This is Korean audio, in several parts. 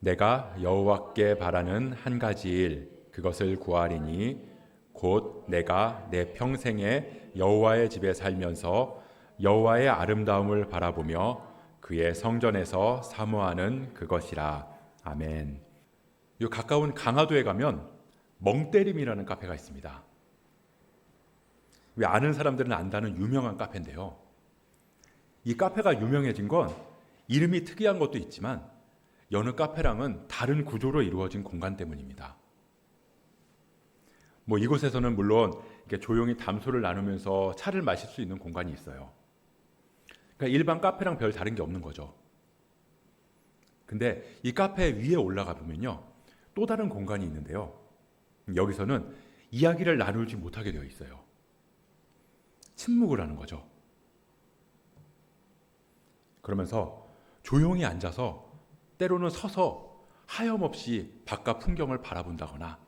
내가 여호와께 바라는 한 가지 일 그것을 구하리니 곧 내가 내 평생에 여호와의 집에 살면서 여호와의 아름다움을 바라보며 그의 성전에서 사모하는 그것이라. 아멘. 이 가까운 강화도에 가면 멍때림이라는 카페가 있습니다. 왜 아는 사람들은 안다는 유명한 카페인데요. 이 카페가 유명해진 건 이름이 특이한 것도 있지만 여느 카페랑은 다른 구조로 이루어진 공간 때문입니다. 이곳에서는 물론 이렇게 조용히 담소를 나누면서 차를 마실 수 있는 공간이 있어요. 그러니까 일반 카페랑 별 다른 게 없는 거죠. 근데 이 카페 위에 올라가 보면요, 또 다른 공간이 있는데요. 여기서는 이야기를 나누지 못하게 되어 있어요. 침묵을 하는 거죠. 그러면서 조용히 앉아서 때로는 서서 하염없이 바깥 풍경을 바라본다거나,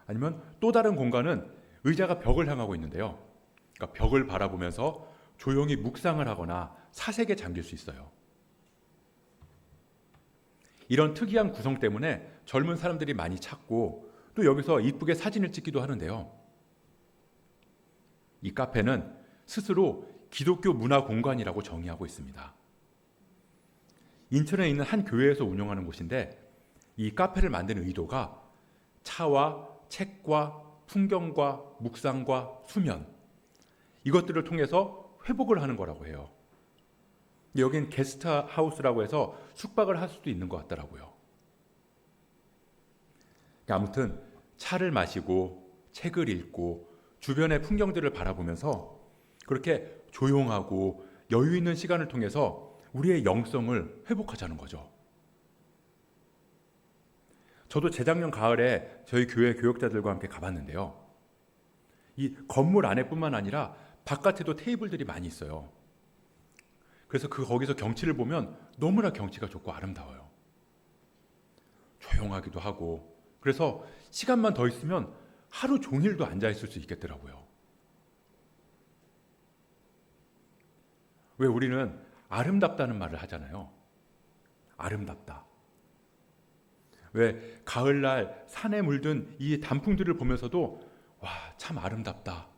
아니면 또 다른 공간은 의자가 벽을 향하고 있는데요. 그러니까 벽을 바라보면서 조용히 묵상을 하거나 사색에 잠길 수 있어요. 이런 특이한 구성 때문에 젊은 사람들이 많이 찾고 또 여기서 이쁘게 사진을 찍기도 하는데요. 이 카페는 스스로 기독교 문화 공간이라고 정의하고 있습니다. 인천에 있는 한 교회에서 운영하는 곳인데, 이 카페를 만든 의도가 차와 책과 풍경과 묵상과 수면, 이것들을 통해서 회복을 하는 거라고 해요. 여긴 게스트하우스라고 해서 숙박을 할 수도 있는 것 같더라고요. 아무튼 차를 마시고 책을 읽고 주변의 풍경들을 바라보면서 그렇게 조용하고 여유 있는 시간을 통해서 우리의 영성을 회복하자는 거죠. 저도 재작년 가을에 저희 교회 교역자들과 함께 가봤는데요. 이 건물 안에뿐만 아니라 바깥에도 테이블들이 많이 있어요. 그래서 거기서 경치를 보면 너무나 경치가 좋고 아름다워요. 조용하기도 하고, 그래서 시간만 더 있으면 하루 종일도 앉아있을 수 있겠더라고요. 왜 우리는 아름답다는 말을 하잖아요. 아름답다. 왜 가을날 산에 물든 이 단풍들을 보면서도 와, 참 아름답다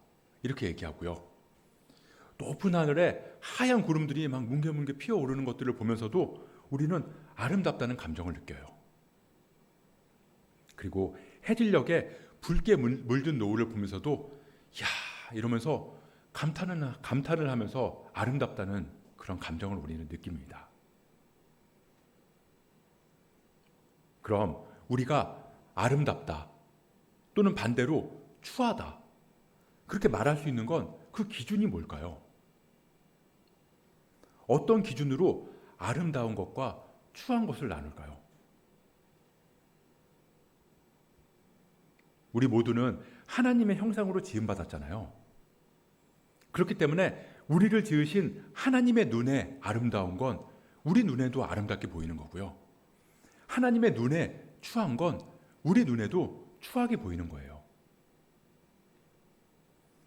이렇게 얘기하고요. 높은 하늘에 하얀 구름들이 막 뭉게뭉게 피어오르는 것들을 보면서도 우리는 아름답다는 감정을 느껴요. 그리고 해질녘에 붉게 물든 노을을 보면서도 야, 이러면서 감탄을 하면서 아름답다는 그런 감정을 우리는 느낍니다. 그럼 우리가 아름답다 또는 반대로 추하다 그렇게 말할 수 있는 건 그 기준이 뭘까요? 어떤 기준으로 아름다운 것과 추한 것을 나눌까요? 우리 모두는 하나님의 형상으로 지음받았잖아요. 그렇기 때문에 우리를 지으신 하나님의 눈에 아름다운 건 우리 눈에도 아름답게 보이는 거고요. 하나님의 눈에 추한 건 우리 눈에도 추하게 보이는 거예요.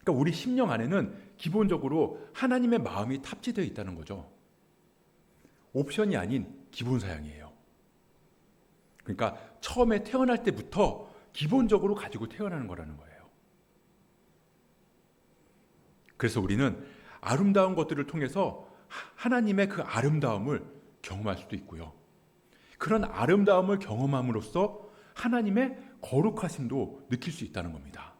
그러니까 우리 심령 안에는 기본적으로 하나님의 마음이 탑재되어 있다는 거죠. 옵션이 아닌 기본 사양이에요. 그러니까 처음에 태어날 때부터 기본적으로 가지고 태어나는 거라는 거예요. 그래서 우리는 아름다운 것들을 통해서 하나님의 그 아름다움을 경험할 수도 있고요. 그런 아름다움을 경험함으로써 하나님의 거룩하심도 느낄 수 있다는 겁니다.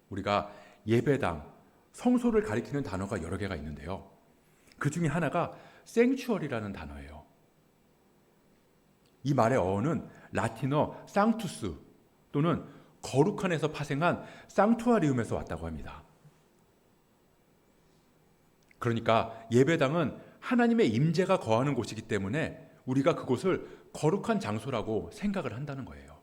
우리가 예배당, 성소를 가리키는 단어가 여러 개가 있는데요. 그 중에 하나가 생추어리라는 단어예요. 이 말의 어원은 라틴어 상투스 또는 거룩한에서 파생한 상투아리움에서 왔다고 합니다. 그러니까 예배당은 하나님의 임재가 거하는 곳이기 때문에 우리가 그곳을 거룩한 장소라고 생각을 한다는 거예요.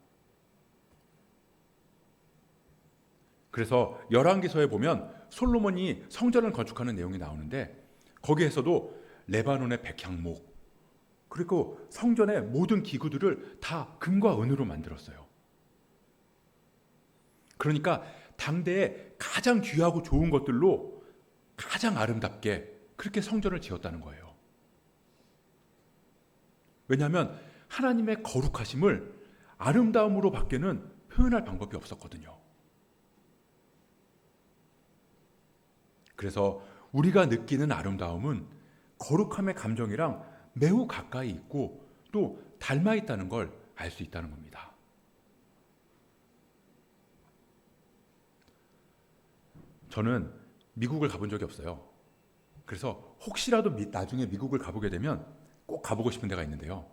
그래서 열왕기서에 보면 솔로몬이 성전을 건축하는 내용이 나오는데 거기에서도 레바논의 백향목 그리고 성전의 모든 기구들을 다 금과 은으로 만들었어요. 그러니까 당대에 가장 귀하고 좋은 것들로 가장 아름답게 그렇게 성전을 지었다는 거예요. 왜냐하면 하나님의 거룩하심을 아름다움으로 밖에는 표현할 방법이 없었거든요. 그래서 우리가 느끼는 아름다움은 거룩함의 감정이랑 매우 가까이 있고 또 닮아 있다는 걸 알 수 있다는 겁니다. 저는 미국을 가본 적이 없어요. 그래서 혹시라도 나중에 미국을 가보게 되면 꼭 가보고 싶은 데가 있는데요.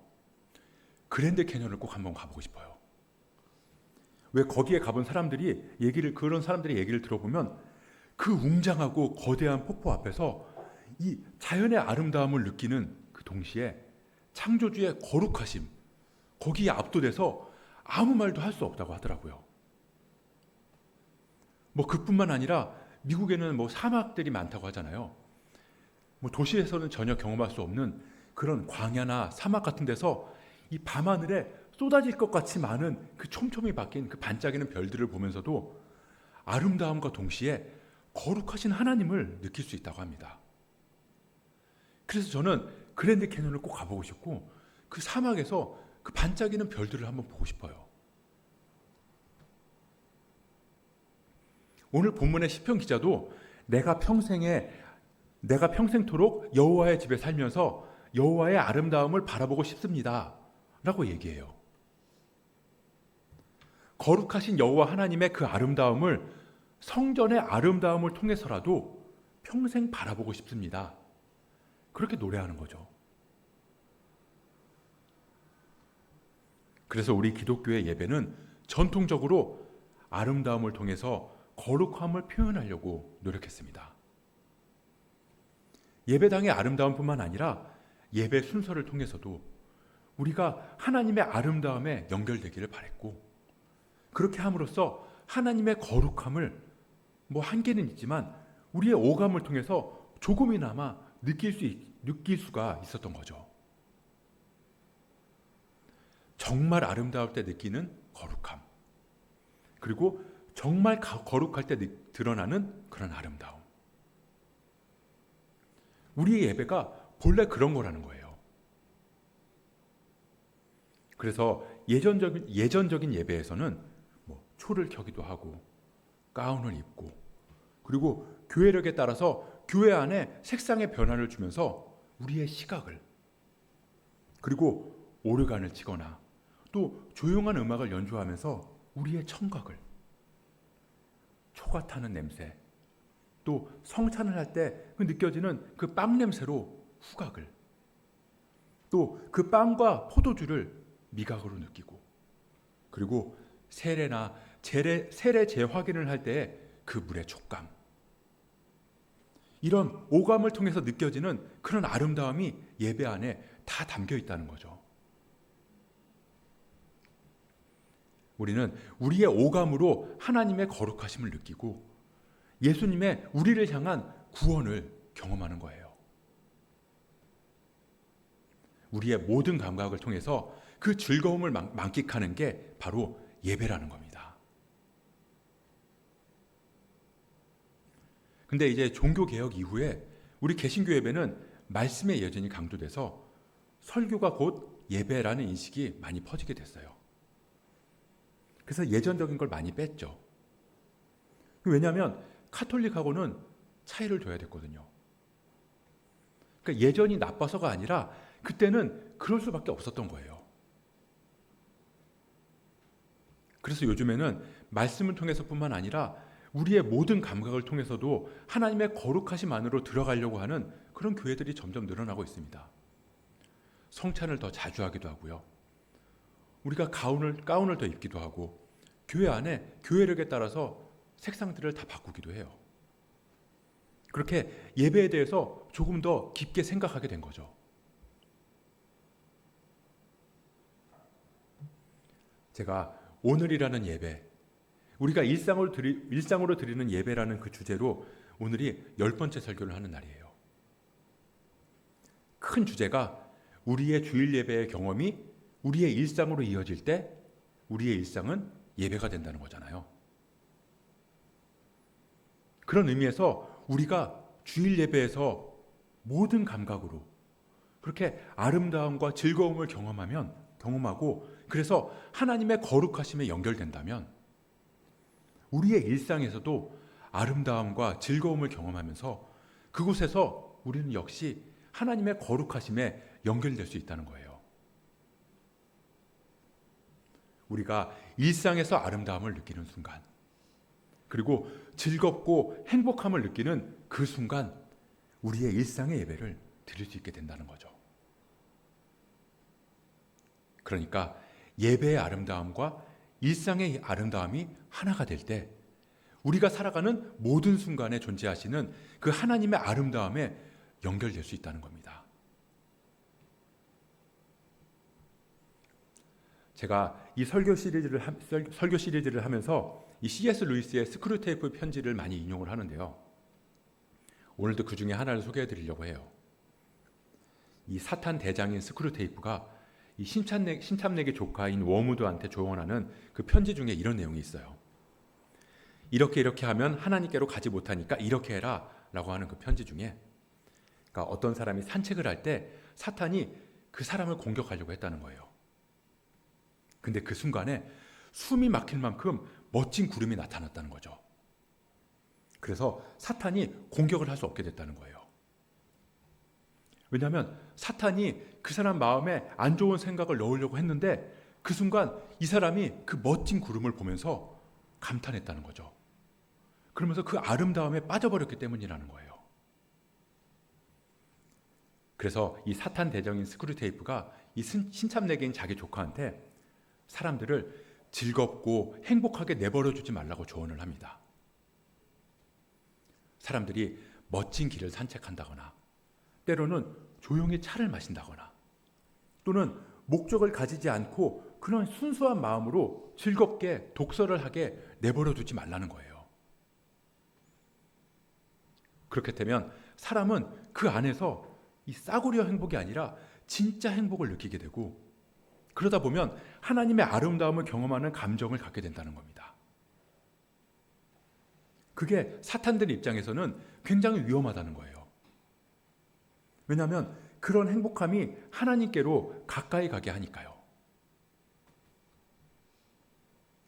그랜드 캐년을 꼭 한번 가보고 싶어요. 왜 거기에 가본 그런 사람들의 얘기를 들어보면 그 웅장하고 거대한 폭포 앞에서 이 자연의 아름다움을 느끼는 그 동시에 창조주의 거룩하심, 거기에 압도돼서 아무 말도 할 수 없다고 하더라고요. 그뿐만 아니라 미국에는 사막들이 많다고 하잖아요. 도시에서는 전혀 경험할 수 없는 그런 광야나 사막 같은 데서 이 밤하늘에 쏟아질 것 같이 많은 그 촘촘히 박힌 그 반짝이는 별들을 보면서도 아름다움과 동시에 거룩하신 하나님을 느낄 수 있다고 합니다. 그래서 저는 그랜드 캐년을 꼭 가보고 싶고 그 사막에서 그 반짝이는 별들을 한번 보고 싶어요. 오늘 본문의 시편 기자도 내가 평생토록 여호와의 집에 살면서 여호와의 아름다움을 바라보고 싶습니다 라고 얘기해요. 거룩하신 여호와 하나님의 그 아름다움을 성전의 아름다움을 통해서라도 평생 바라보고 싶습니다. 그렇게 노래하는 거죠. 그래서 우리 기독교의 예배는 전통적으로 아름다움을 통해서 거룩함을 표현하려고 노력했습니다. 예배당의 아름다움뿐만 아니라 예배 순서를 통해서도 우리가 하나님의 아름다움에 연결되기를 바랬고, 그렇게 함으로써 하나님의 거룩함을 한계는 있지만 우리의 오감을 통해서 조금이나마 느낄 수가 있었던 거죠. 정말 아름다울 때 느끼는 거룩함, 그리고 정말 거룩할 때 드러나는 그런 아름다움. 우리의 예배가 본래 그런 거라는 거예요. 그래서 예전적인 예배에서는 초를 켜기도 하고 가운을 입고, 그리고 교회력에 따라서 교회 안에 색상의 변화를 주면서 우리의 시각을, 그리고 오르간을 치거나 또 조용한 음악을 연주하면서 우리의 청각을, 초가 타는 냄새, 또 성찬을 할 때 느껴지는 그 빵 냄새로 후각을, 또 그 빵과 포도주를 미각으로 느끼고, 그리고 세례 재확인을 할 때의 그 물의 촉감, 이런 오감을 통해서 느껴지는 그런 아름다움이 예배 안에 다 담겨 있다는 거죠. 우리는 우리의 오감으로 하나님의 거룩하심을 느끼고 예수님의 우리를 향한 구원을 경험하는 거예요. 우리의 모든 감각을 통해서 그 즐거움을 만끽하는 게 바로 예배라는 겁니다. 근데 이제 종교개혁 이후에 우리 개신교 예배는 말씀의 여전히 강조돼서 설교가 곧 예배라는 인식이 많이 퍼지게 됐어요. 그래서 예전적인 걸 많이 뺐죠. 왜냐하면 카톨릭하고는 차이를 둬야 됐거든요. 그러니까 예전이 나빠서가 아니라 그때는 그럴 수밖에 없었던 거예요. 그래서 요즘에는 말씀을 통해서뿐만 아니라 우리의 모든 감각을 통해서도 하나님의 거룩하심 안으로 들어가려고 하는 그런 교회들이 점점 늘어나고 있습니다. 성찬을 더 자주 하기도 하고요. 우리가 가운을 더 입기도 하고, 교회 안에 교회력에 따라서 색상들을 다 바꾸기도 해요. 그렇게 예배에 대해서 조금 더 깊게 생각하게 된 거죠. 제가 오늘이라는 예배, 우리가 일상으로 드리는 예배라는 그 주제로 오늘이 10번째 설교를 하는 날이에요. 큰 주제가 우리의 주일 예배의 경험이 우리의 일상으로 이어질 때 우리의 일상은 예배가 된다는 거잖아요. 그런 의미에서 우리가 주일 예배에서 모든 감각으로, 그렇게 아름다움과 즐거움을 경험하고 그래서 하나님의 거룩하심에 연결된다면 우리의 일상에서도 아름다움과 즐거움을 경험하면서 그곳에서 우리는 역시 하나님의 거룩하심에 연결될 수 있다는 거예요. 우리가 일상에서 아름다움을 느끼는 순간, 그리고 즐겁고 행복함을 느끼는 그 순간 우리의 일상의 예배를 드릴 수 있게 된다는 거죠. 그러니까 예배의 아름다움과 일상의 아름다움이 하나가 될 때 우리가 살아가는 모든 순간에 존재하시는 그 하나님의 아름다움에 연결될 수 있다는 겁니다. 제가 이 설교 시리즈를 하면서 이 C.S. 루이스의 스크루테이프 편지를 많이 인용을 하는데요. 오늘도 그 중에 하나를 소개해 드리려고 해요. 이 사탄 대장인 스크루테이프가 이 심참렉의 조카인 워무드한테 조언하는 그 편지 중에 이런 내용이 있어요. 이렇게 하면 하나님께로 가지 못하니까 이렇게 해라 라고 하는 그 편지 중에, 그러니까 어떤 사람이 산책을 할 때 사탄이 그 사람을 공격하려고 했다는 거예요. 근데 그 순간에 숨이 막힐 만큼 멋진 구름이 나타났다는 거죠. 그래서 사탄이 공격을 할 수 없게 됐다는 거예요. 왜냐하면 사탄이 그 사람 마음에 안 좋은 생각을 넣으려고 했는데 그 순간 이 사람이 그 멋진 구름을 보면서 감탄했다는 거죠. 그러면서 그 아름다움에 빠져버렸기 때문이라는 거예요. 그래서 이 사탄 대장인 스크루테이프가 이 신참내기인 자기 조카한테 사람들을 즐겁고 행복하게 내버려 두지 말라고 조언을 합니다. 사람들이 멋진 길을 산책한다거나 때로는 조용히 차를 마신다거나 또는 목적을 가지지 않고 그런 순수한 마음으로 즐겁게 독서를 하게 내버려 두지 말라는 거예요. 그렇게 되면 사람은 그 안에서 이 싸구려 행복이 아니라 진짜 행복을 느끼게 되고 그러다 보면 하나님의 아름다움을 경험하는 감정을 갖게 된다는 겁니다. 그게 사탄들 입장에서는 굉장히 위험하다는 거예요. 왜냐하면 그런 행복함이 하나님께로 가까이 가게 하니까요.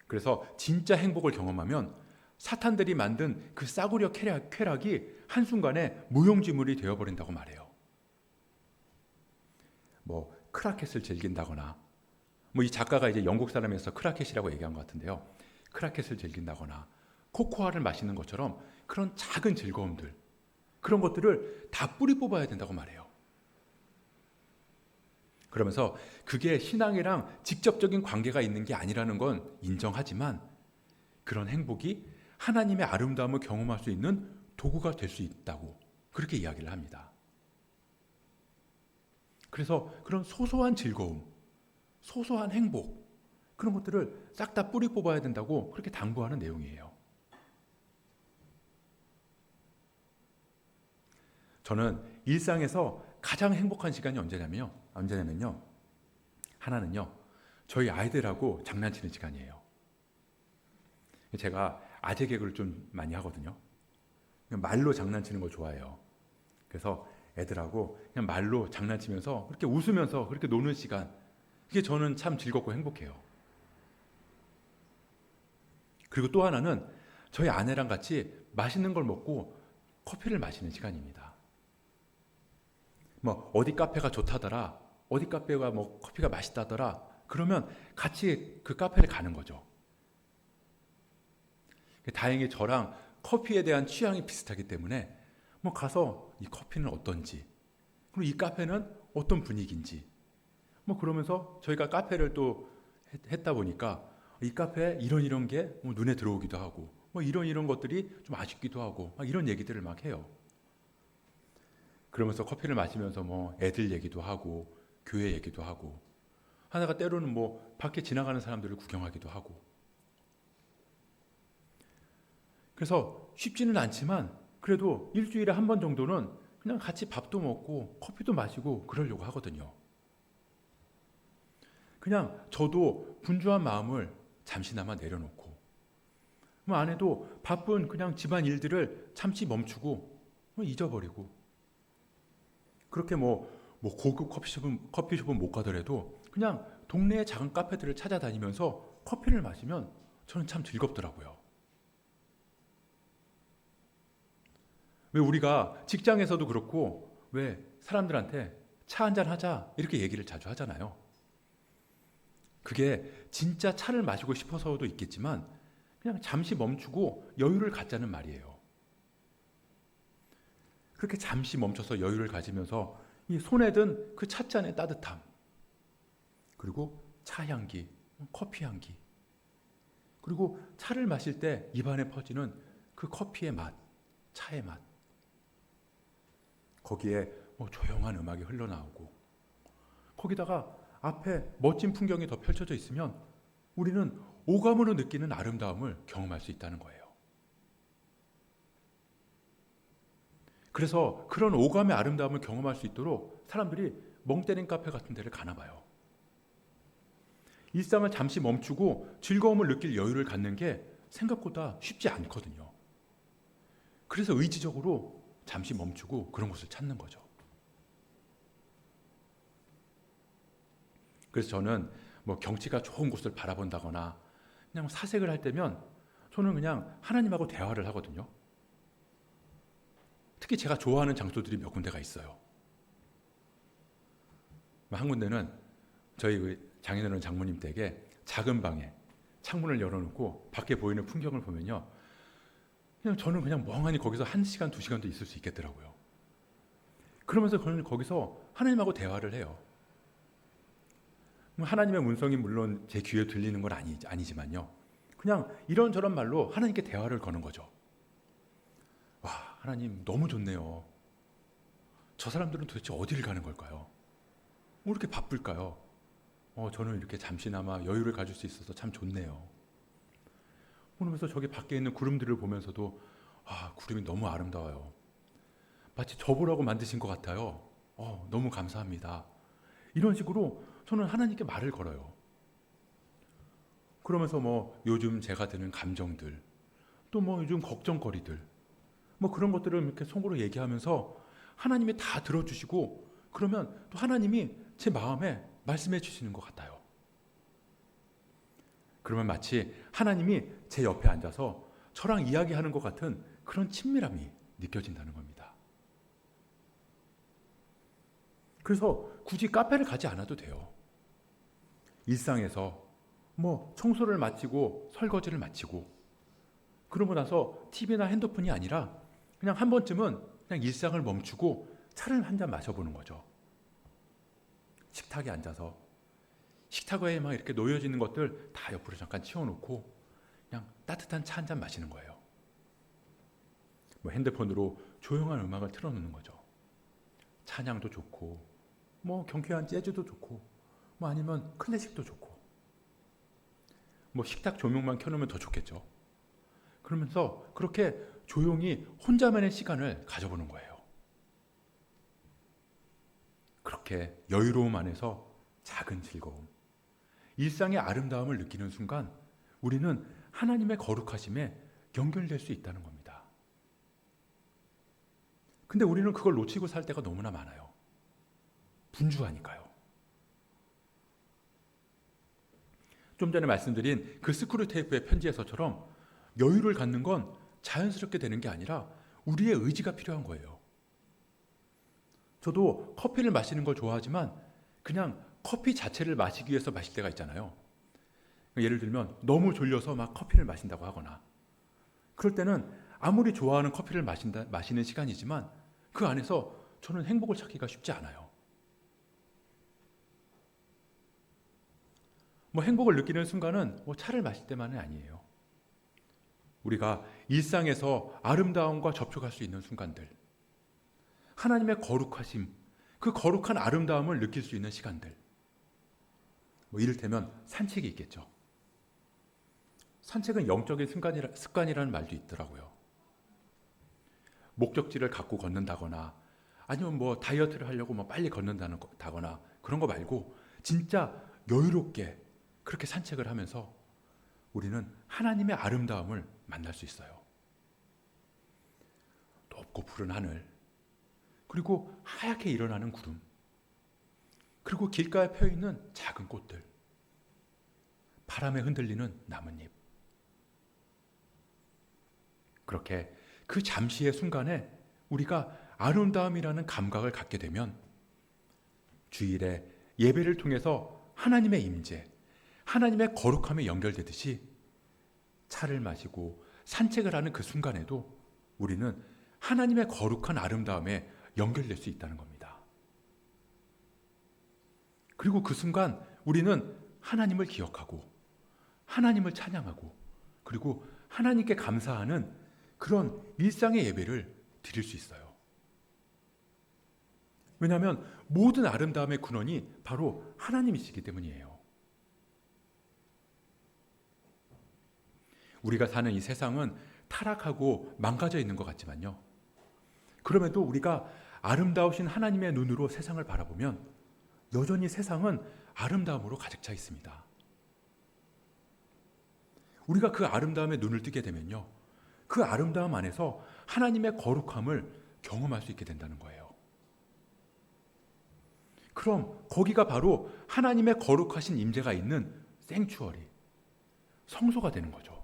그래서 진짜 행복을 경험하면 사탄들이 만든 그 싸구려 쾌락이 한순간에 무용지물이 되어버린다고 말해요. 크라켓을 즐긴다거나 이 작가가 이제 영국 사람에서 크라켓이라고 얘기한 것 같은데요. 크라켓을 즐긴다거나 코코아를 마시는 것처럼 그런 작은 즐거움들, 그런 것들을 다 뿌리 뽑아야 된다고 말해요. 그러면서 그게 신앙이랑 직접적인 관계가 있는 게 아니라는 건 인정하지만 그런 행복이 하나님의 아름다움을 경험할 수 있는 도구가 될 수 있다고 그렇게 이야기를 합니다. 그래서 그런 소소한 즐거움, 소소한 행복, 그런 것들을 싹 다 뿌리 뽑아야 된다고 그렇게 당부하는 내용이에요. 저는 일상에서 가장 행복한 시간이 언제냐면요. 하나는요, 저희 아이들하고 장난치는 시간이에요. 제가 아재 개그를 좀 많이 하거든요. 말로 장난치는 거 좋아해요. 그래서 애들하고 그냥 말로 장난치면서 그렇게 웃으면서 그렇게 노는 시간, 그게 저는 참 즐겁고 행복해요. 그리고 또 하나는 저희 아내랑 같이 맛있는 걸 먹고 커피를 마시는 시간입니다. 어디 카페가 좋다더라, 어디 카페가 커피가 맛있다더라, 그러면 같이 그 카페를 가는 거죠. 다행히 저랑 커피에 대한 취향이 비슷하기 때문에 가서 이 커피는 어떤지, 그리고 이 카페는 어떤 분위기인지, 그러면서 저희가 카페를 또 했다 보니까 이 카페에 이런 게 눈에 들어오기도 하고, 이런 것들이 좀 아쉽기도 하고, 이런 얘기들을 막 해요. 그러면서 커피를 마시면서 애들 얘기도 하고, 교회 얘기도 하고, 하다가 때로는 밖에 지나가는 사람들을 구경하기도 하고. 그래서 쉽지는 않지만 그래도 일주일에 한 번 정도는 그냥 같이 밥도 먹고 커피도 마시고 그러려고 하거든요. 그냥 저도 분주한 마음을 잠시나마 내려놓고 아내도 바쁜 그냥 집안 일들을 잠시 멈추고 잊어버리고 그렇게 뭐 고급 커피숍은 못 가더라도 그냥 동네의 작은 카페들을 찾아다니면서 커피를 마시면 저는 참 즐겁더라고요. 왜 우리가 직장에서도 그렇고 왜 사람들한테 차 한잔 하자 이렇게 얘기를 자주 하잖아요. 그게 진짜 차를 마시고 싶어서도 있겠지만 그냥 잠시 멈추고 여유를 갖자는 말이에요. 그렇게 잠시 멈춰서 여유를 가지면서 이 손에 든 그 찻잔의 따뜻함, 그리고 차 향기, 커피 향기, 그리고 차를 마실 때 입안에 퍼지는 그 커피의 맛, 차의 맛, 거기에 조용한 음악이 흘러나오고 거기다가 앞에 멋진 풍경이 더 펼쳐져 있으면 우리는 오감으로 느끼는 아름다움을 경험할 수 있다는 거예요. 그래서 그런 오감의 아름다움을 경험할 수 있도록 사람들이 멍 때린 카페 같은 데를 가나 봐요. 일상을 잠시 멈추고 즐거움을 느낄 여유를 갖는 게 생각보다 쉽지 않거든요. 그래서 의지적으로 잠시 멈추고 그런 곳을 찾는 거죠. 그래서 저는 뭐 경치가 좋은 곳을 바라본다거나 그냥 사색을 할 때면 저는 그냥 하나님하고 대화를 하거든요. 특히 제가 좋아하는 장소들이 몇 군데가 있어요. 한 군데는 저희 장인어른 장모님 댁에 작은 방에 창문을 열어놓고 밖에 보이는 풍경을 보면요, 그냥 저는 그냥 멍하니 거기서 1시간, 2시간도 있을 수 있겠더라고요. 그러면서 저는 거기서 하나님하고 대화를 해요. 하나님의 음성이 물론 제 귀에 들리는 건 아니지만요, 그냥 이런저런 말로 하나님께 대화를 거는 거죠. 와, 하나님 너무 좋네요. 저 사람들은 도대체 어디를 가는 걸까요? 왜 이렇게 바쁠까요? 저는 이렇게 잠시나마 여유를 가질 수 있어서 참 좋네요. 그러면서 저기 밖에 있는 구름들을 보면서도 구름이 너무 아름다워요. 마치 저 보라고 만드신 것 같아요. 너무 감사합니다. 이런 식으로 저는 하나님께 말을 걸어요. 그러면서 뭐 요즘 제가 드는 감정들, 또 뭐 요즘 걱정거리들, 뭐 그런 것들을 이렇게 속으로 얘기하면서 하나님이 다 들어주시고 그러면 또 하나님이 제 마음에 말씀해 주시는 것 같아요. 그러면 마치 하나님이 제 옆에 앉아서 저랑 이야기하는 것 같은 그런 친밀함이 느껴진다는 겁니다. 그래서 굳이 카페를 가지 않아도 돼요. 일상에서 뭐 청소를 마치고 설거지를 마치고 그러고 나서 TV나 핸드폰이 아니라 그냥 한 번쯤은 그냥 일상을 멈추고 차를 한 잔 마셔보는 거죠. 식탁에 앉아서 식탁 위에 막 이렇게 놓여지는 것들 다 옆으로 잠깐 치워놓고 그냥 따뜻한 차 한 잔 마시는 거예요. 뭐 핸드폰으로 조용한 음악을 틀어놓는 거죠. 찬양도 좋고 뭐 경쾌한 재즈도 좋고 뭐 아니면 클래식도 좋고 뭐 식탁 조명만 켜놓으면 더 좋겠죠. 그러면서 그렇게 조용히 혼자만의 시간을 가져보는 거예요. 그렇게 여유로움 안에서 작은 즐거움, 일상의 아름다움을 느끼는 순간 우리는 하나님의 거룩하심에 연결될 수 있다는 겁니다. 근데 우리는 그걸 놓치고 살 때가 너무나 많아요. 분주하니까요. 좀 전에 말씀드린 그 스크루테이프의 편지에서처럼 여유를 갖는 건 자연스럽게 되는 게 아니라 우리의 의지가 필요한 거예요. 저도 커피를 마시는 걸 좋아하지만 그냥 커피 자체를 마시기 위해서 마실 때가 있잖아요. 예를 들면 너무 졸려서 막 커피를 마신다고 하거나 그럴 때는 아무리 좋아하는 커피를 마시는 시간이지만 그 안에서 저는 행복을 찾기가 쉽지 않아요. 뭐 행복을 느끼는 순간은 뭐 차를 마실 때만은 아니에요. 우리가 일상에서 아름다움과 접촉할 수 있는 순간들, 하나님의 거룩하심, 그 거룩한 아름다움을 느낄 수 있는 시간들, 뭐 이를테면 산책이 있겠죠. 산책은 영적인 습관이라는 말도 있더라고요. 목적지를 갖고 걷는다거나 아니면 뭐 다이어트를 하려고 뭐 빨리 걷는다거나 그런 거 말고 진짜 여유롭게 그렇게 산책을 하면서 우리는 하나님의 아름다움을 만날 수 있어요. 높고 푸른 하늘, 그리고 하얗게 일어나는 구름, 그리고 길가에 펴 있는 작은 꽃들, 바람에 흔들리는 나뭇잎. 그렇게 그 잠시의 순간에 우리가 아름다움이라는 감각을 갖게 되면 주일에 예배를 통해서 하나님의 임재, 하나님의 거룩함에 연결되듯이 차를 마시고 산책을 하는 그 순간에도 우리는 하나님의 거룩한 아름다움에 연결될 수 있다는 겁니다. 그리고 그 순간 우리는 하나님을 기억하고 하나님을 찬양하고 그리고 하나님께 감사하는 그런 일상의 예배를 드릴 수 있어요. 왜냐하면 모든 아름다움의 근원이 바로 하나님이시기 때문이에요. 우리가 사는 이 세상은 타락하고 망가져 있는 것 같지만요. 그럼에도 우리가 아름다우신 하나님의 눈으로 세상을 바라보면 여전히 세상은 아름다움으로 가득 차 있습니다. 우리가 그 아름다움에 눈을 뜨게 되면요. 그 아름다움 안에서 하나님의 거룩함을 경험할 수 있게 된다는 거예요. 그럼 거기가 바로 하나님의 거룩하신 임재가 있는 생추어리, 성소가 되는 거죠.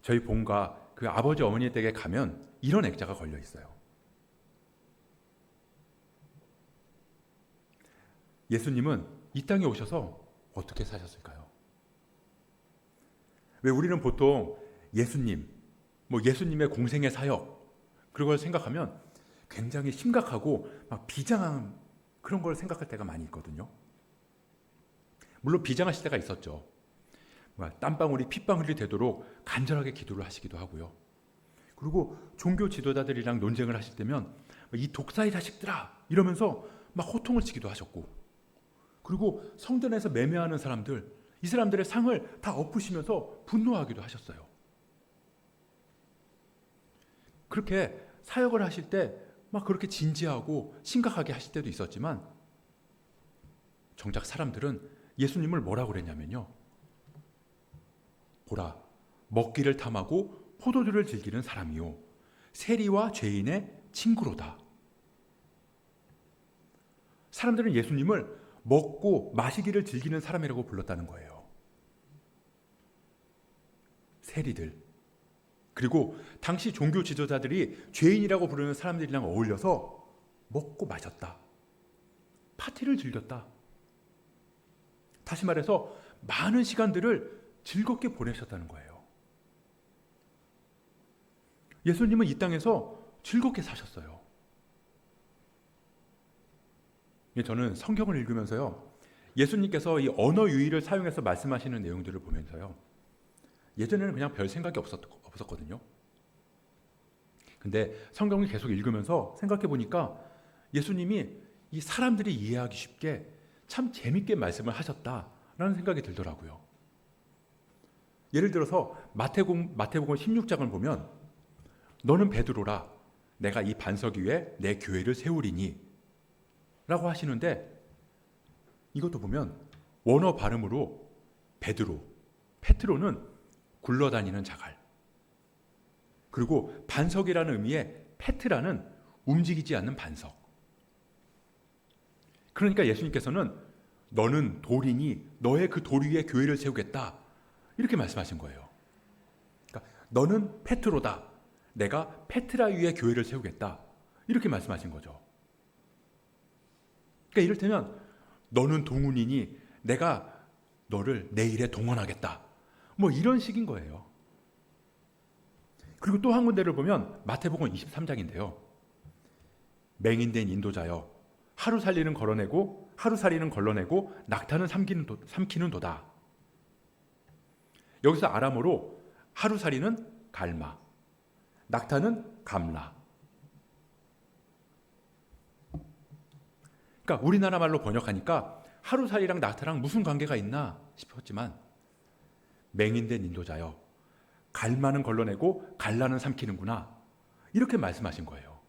저희 본가 그 아버지 어머니 댁에 가면 이런 액자가 걸려 있어요. 예수님은 이 땅에 오셔서 어떻게 사셨을까요? 왜 우리는 보통 예수님, 예수님의 공생의 사역 그런 걸 생각하면 굉장히 심각하고 막 비장한 그런 걸 생각할 때가 많이 있거든요. 물론 비장하실 때가 있었죠. 땀방울이 핏방울이 되도록 간절하게 기도를 하시기도 하고요. 그리고 종교 지도자들이랑 논쟁을 하실 때면 이 독사의 자식들아 이러면서 막 호통을 치기도 하셨고, 그리고 성전에서 매매하는 사람들, 이 사람들의 상을 다 엎으시면서 분노하기도 하셨어요. 그렇게 사역을 하실 때 막 그렇게 진지하고 심각하게 하실 때도 있었지만 정작 사람들은 예수님을 뭐라고 그랬냐면요. 보라, 먹기를 탐하고 포도주를 즐기는 사람이요, 세리와 죄인의 친구로다. 사람들은 예수님을 먹고 마시기를 즐기는 사람이라고 불렀다는 거예요. 세리들, 그리고 당시 종교 지도자들이 죄인이라고 부르는 사람들이랑 어울려서 먹고 마셨다. 파티를 즐겼다. 다시 말해서 많은 시간들을 즐겁게 보내셨다는 거예요. 예수님은 이 땅에서 즐겁게 사셨어요. 저는 성경을 읽으면서요, 예수님께서 이 언어 유희를 사용해서 말씀하시는 내용들을 보면서요, 예전에는 그냥 별 생각이 없었거든요. 근데 성경을 계속 읽으면서 생각해 보니까 예수님이 이 사람들이 이해하기 쉽게 참 재밌게 말씀을 하셨다라는 생각이 들더라고요. 예를 들어서 마태복음 16장을 보면 너는 베드로라, 내가 이 반석 위에 내 교회를 세우리니 라고 하시는데, 이것도 보면 원어 발음으로 베드로, 페트로는 굴러다니는 자갈, 그리고 반석이라는 의미의 페트라는 움직이지 않는 반석. 그러니까 예수님께서는 너는 돌이니 너의 그 돌 위에 교회를 세우겠다 이렇게 말씀하신 거예요. 그러니까 너는 페트로다, 내가 페트라 위에 교회를 세우겠다 이렇게 말씀하신 거죠. 그러니까 이를테면 너는 동훈이니 내가 너를 내 일에 동원하겠다, 이런 식인 거예요. 그리고 또 한 군데를 보면 마태복음 23장인데요. 맹인된 인도자여, 하루살이는 걸러내고 낙타는 삼키는 도다. 여기서 아람어로 하루살이는 갈마, 낙타는 감라. 그러니까 우리나라 말로 번역하니까 하루살이랑 낙타랑 무슨 관계가 있나 싶었지만, 맹인된 인도자여, 갈마는 걸러내고 갈라는 삼키는구나 이렇게 말씀하신 거예요.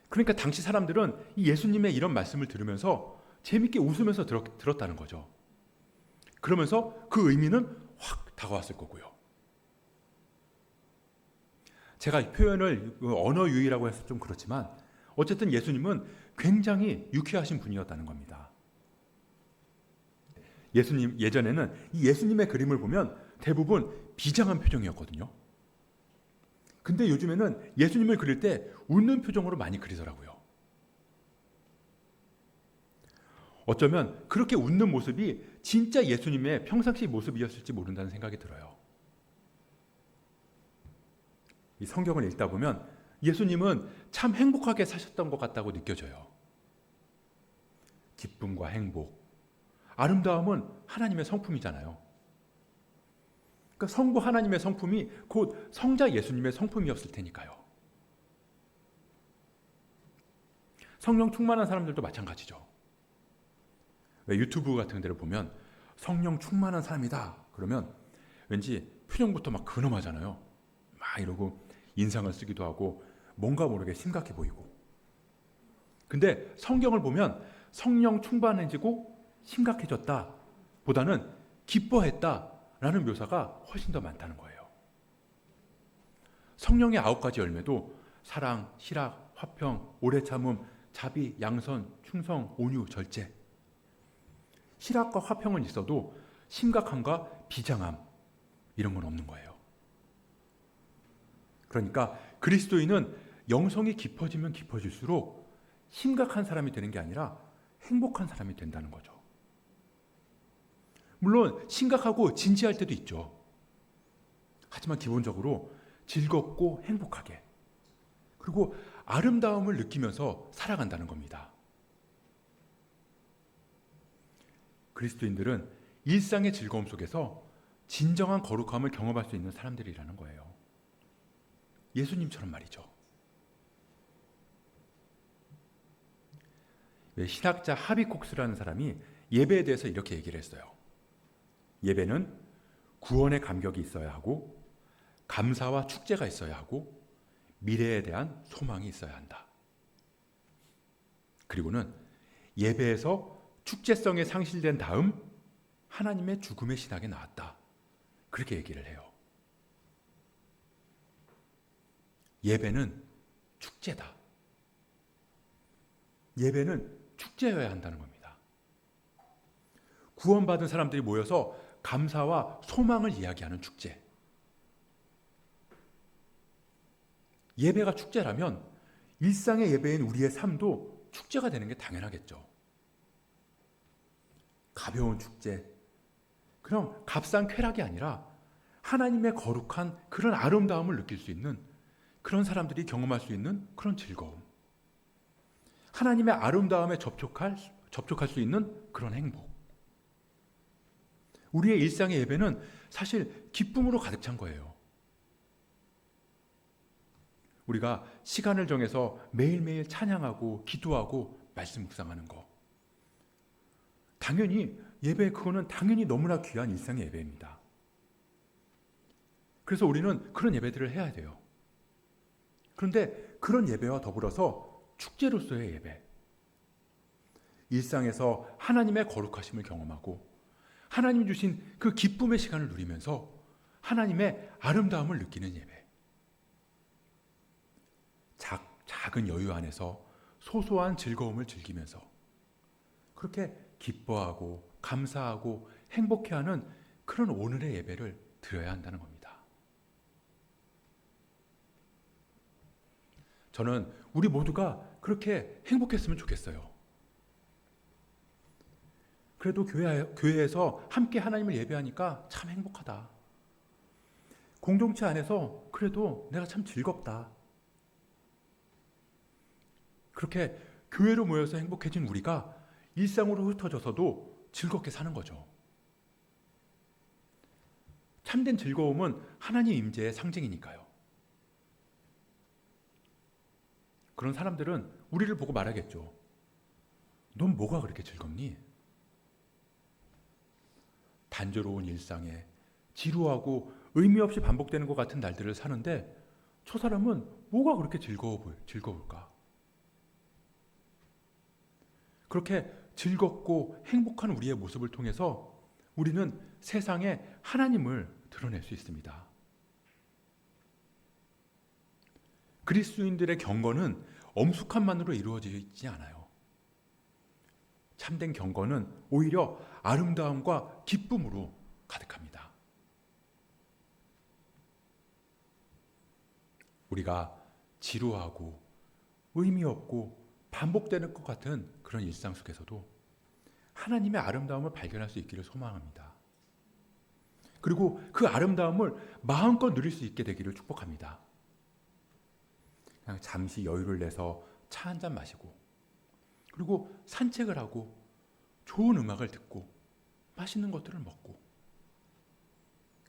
그러니까 당시 사람들은 이 예수님의 이런 말씀을 들으면서 재밌게 웃으면서 들었다는 거죠. 그러면서 그 의미는 확 다가왔을 거고요. 제가 표현을 언어 유희라고 해서 좀 그렇지만 어쨌든 예수님은 굉장히 유쾌하신 분이었다는 겁니다. 예수님 예전에는 이 예수님의 그림을 보면 대부분 비장한 표정이었거든요. 근데 요즘에는 예수님을 그릴 때 웃는 표정으로 많이 그리더라고요. 어쩌면 그렇게 웃는 모습이 진짜 예수님의 평상시 모습이었을지 모른다는 생각이 들어요. 이 성경을 읽다 보면 예수님은 참 행복하게 사셨던 것 같다고 느껴져요. 기쁨과 행복, 아름다움은 하나님의 성품이잖아요. 그러니까 성부 하나님의 성품이 곧 성자 예수님의 성품이었을 테니까요. 성령 충만한 사람들도 마찬가지죠. 왜 유튜브 같은 데를 보면 성령 충만한 사람이다 그러면 왠지 표정부터 막 근엄하잖아요. 막 이러고 인상을 쓰기도 하고 뭔가 모르게 심각해 보이고. 근데 성경을 보면 성령 충만해지고 심각해졌다 보다는 기뻐했다라는 묘사가 훨씬 더 많다는 거예요. 성령의 9가지 열매도 사랑, 희락, 화평, 오래 참음, 자비, 양선, 충성, 온유, 절제. 희락과 화평은 있어도 심각함과 비장함 이런 건 없는 거예요. 그러니까 그리스도인은 영성이 깊어지면 깊어질수록 심각한 사람이 되는 게 아니라 행복한 사람이 된다는 거죠. 물론 심각하고 진지할 때도 있죠. 하지만 기본적으로 즐겁고 행복하게 그리고 아름다움을 느끼면서 살아간다는 겁니다. 그리스도인들은 일상의 즐거움 속에서 진정한 거룩함을 경험할 수 있는 사람들이라는 거예요. 예수님처럼 말이죠. 신학자 하비콕스라는 사람이 예배에 대해서 이렇게 얘기를 했어요. 예배는 구원의 감격이 있어야 하고 감사와 축제가 있어야 하고 미래에 대한 소망이 있어야 한다. 그리고는 예배에서 축제성이 상실된 다음 하나님의 죽음의 신학에 나왔다. 그렇게 얘기를 해요. 예배는 축제다. 예배는 축제여야 한다는 겁니다. 구원받은 사람들이 모여서 감사와 소망을 이야기하는 축제. 예배가 축제라면 일상의 예배인 우리의 삶도 축제가 되는 게 당연하겠죠. 가벼운 축제, 그냥 값싼 쾌락이 아니라 하나님의 거룩한 그런 아름다움을 느낄 수 있는 그런 사람들이 경험할 수 있는 그런 즐거움. 하나님의 아름다움에 접촉할 수 있는 그런 행복. 우리의 일상의 예배는 사실 기쁨으로 가득 찬 거예요. 우리가 시간을 정해서 매일매일 찬양하고 기도하고 말씀 묵상하는 거. 당연히 예배 그거는 당연히 너무나 귀한 일상의 예배입니다. 그래서 우리는 그런 예배들을 해야 돼요. 그런데 그런 예배와 더불어서 축제로서의 예배. 일상에서 하나님의 거룩하심을 경험하고 하나님이 주신 그 기쁨의 시간을 누리면서 하나님의 아름다움을 느끼는 예배. 작은 여유 안에서 소소한 즐거움을 즐기면서 그렇게 기뻐하고 감사하고 행복해하는 그런 오늘의 예배를 드려야 한다는 겁니다. 저는 우리 모두가 그렇게 행복했으면 좋겠어요. 그래도 교회에서 함께 하나님을 예배하니까 참 행복하다. 공동체 안에서 그래도 내가 참 즐겁다. 그렇게 교회로 모여서 행복해진 우리가 일상으로 흩어져서도 즐겁게 사는 거죠. 참된 즐거움은 하나님 임재의 상징이니까요. 그런 사람들은 우리를 보고 말하겠죠. 넌 뭐가 그렇게 즐겁니? 단조로운 일상에 지루하고 의미 없이 반복되는 것 같은 날들을 사는데 저 사람은 뭐가 그렇게 즐거울까? 그렇게 즐겁고 행복한 우리의 모습을 통해서 우리는 세상에 하나님을 드러낼 수 있습니다. 그리스도인들의 경건은 엄숙함만으로 이루어지지 않아요. 참된 경건은 오히려 아름다움과 기쁨으로 가득합니다. 우리가 지루하고 의미 없고 반복되는 것 같은 그런 일상 속에서도 하나님의 아름다움을 발견할 수 있기를 소망합니다. 그리고 그 아름다움을 마음껏 누릴 수 있게 되기를 축복합니다. 그냥 잠시 여유를 내서 차 한 잔 마시고, 그리고 산책을 하고, 좋은 음악을 듣고, 맛있는 것들을 먹고,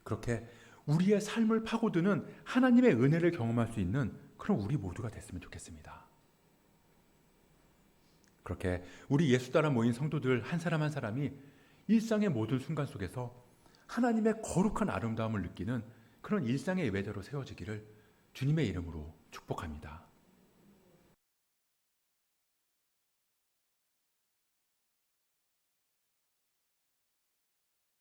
그렇게 우리의 삶을 파고드는 하나님의 은혜를 경험할 수 있는 그런 우리 모두가 됐으면 좋겠습니다. 그렇게 우리 예수 따라 모인 성도들 한 사람 한 사람이 일상의 모든 순간 속에서 하나님의 거룩한 아름다움을 느끼는 그런 일상의 예배자로 세워지기를 주님의 이름으로 축복합니다.